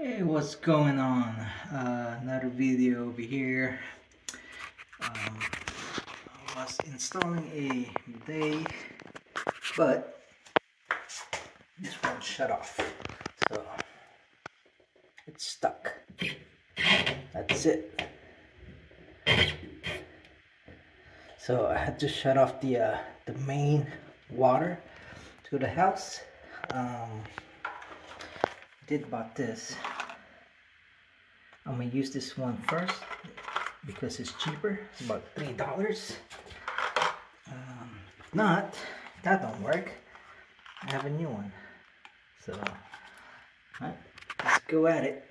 Hey, what's going on? Another video over here. I was installing a bidet, but this one shut off, so it's stuck. That's it. So I had to shut off the main water to the house. Did bought this. I'm gonna use this one first because it's cheaper. It's about $3. If not, that don't work. I have a new one. So, alright, let's go at it.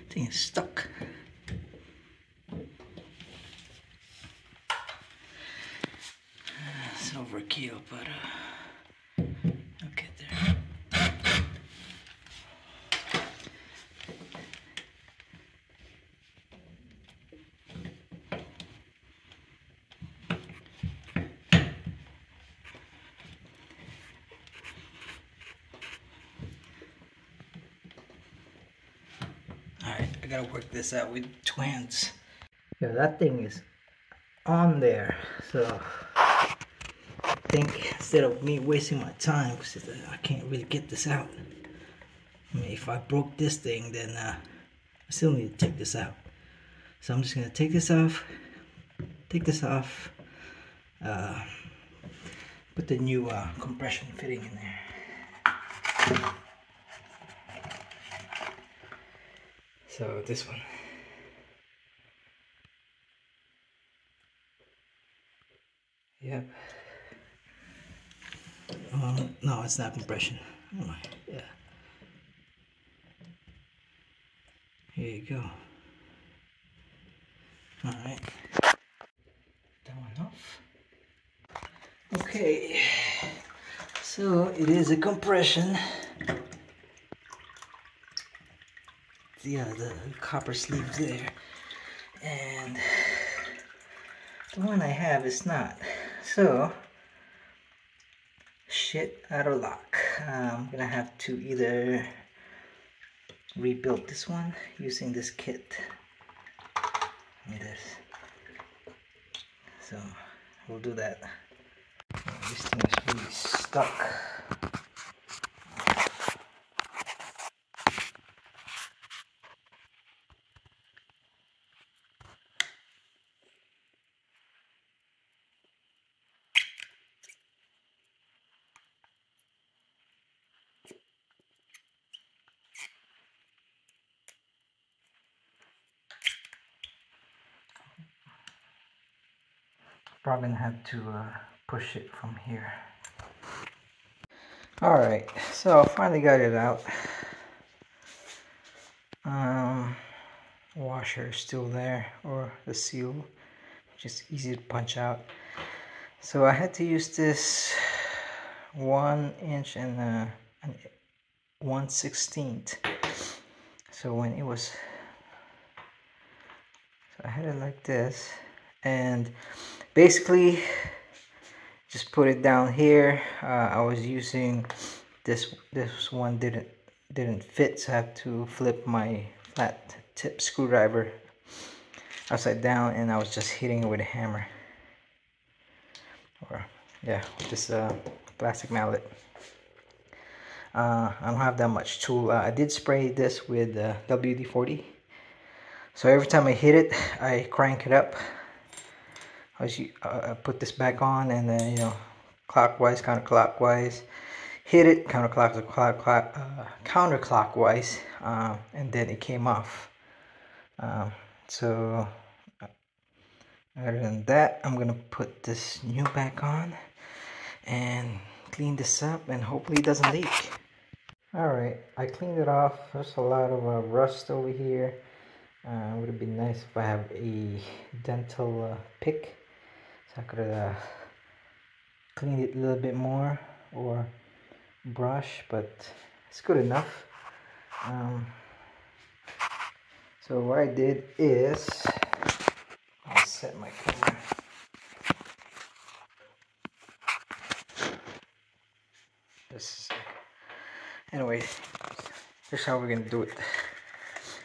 Thing is stuck. It's overkill, but I'll get there. Alright, I gotta work this out with twins. Yeah, that thing is on there, so I think instead of me wasting my time, because I can't really get this out. I mean, if I broke this thing, then I still need to take this out. So I'm just gonna take this off, put the new compression fitting in there. So this one. Yep. No, it's not compression. Oh, yeah. Here you go. Alright. That one off. Okay. So it is a compression. Yeah, the copper sleeve there. And the one I have is not. So shit out of luck. I'm gonna have to either rebuild this one using this kit and this. So we'll do that. This thing is really stuck. Probably gonna have to push it from here. Alright, so I finally got it out. Washer is still there, or the seal, which is easy to punch out. So I had to use this 1 inch and 1/16. So when it was, so I had it like this, and basically just put it down here. I was using this one didn't fit, so I have to flip my flat tip screwdriver upside down, and I was just hitting it with a hammer. or yeah, this plastic mallet. I don't have that much tool. I did spray this with WD-40, so every time I hit it I crank it up. I put this back on, and then, you know, clockwise, counterclockwise, hit it counterclockwise, and then it came off. So other than that, I'm gonna put this new back on and clean this up, and hopefully it doesn't leak. Alright, I cleaned it off. There's a lot of rust over here. It would have been nice if I have a dental pick, so I could have cleaned it a little bit more, or brush, but it's good enough. So what I did is, I'll set my camera. Anyway, here's how we're gonna do it.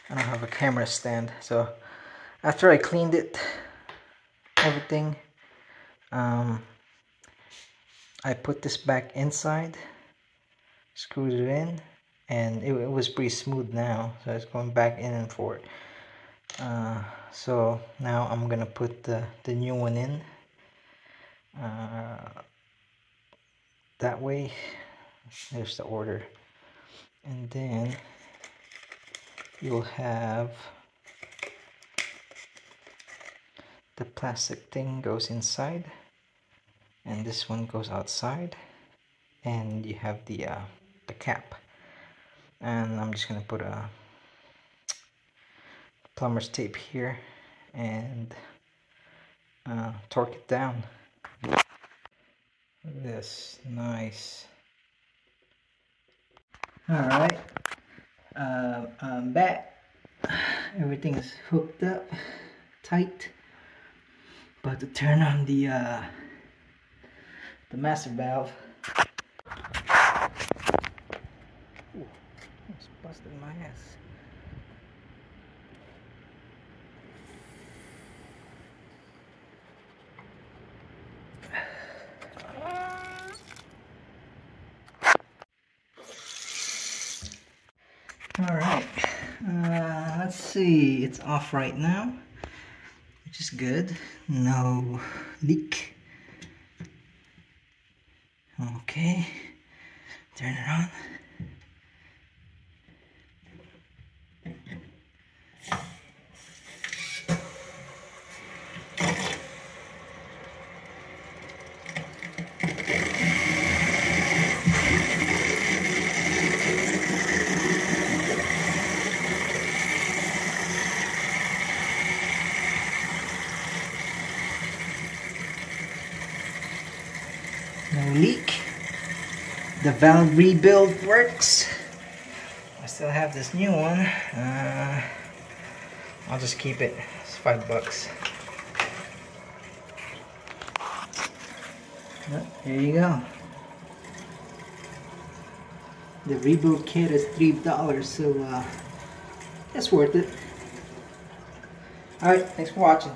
I don't have a camera stand, so after I cleaned it, everything, I put this back inside, screwed it in, and it was pretty smooth now, so it's going back in and forth. So now I'm gonna put the new one in. That way, there's the order, and then you'll have the plastic thing goes inside, and this one goes outside, and you have the cap. And I'm just gonna put a plumber's tape here and torque it down. Look at this, nice. Alright, I'm back. Everything is hooked up tight. About to turn on the master valve. Ooh, it's busted my ass. Alright, let's see, it's off right now, which is good. No leak. Okay, turn it on. No leak. The valve rebuild works. I still have this new one. I'll just keep it. It's $5. Well, there you go. The rebuild kit is $3, so it's worth it. Alright, thanks for watching.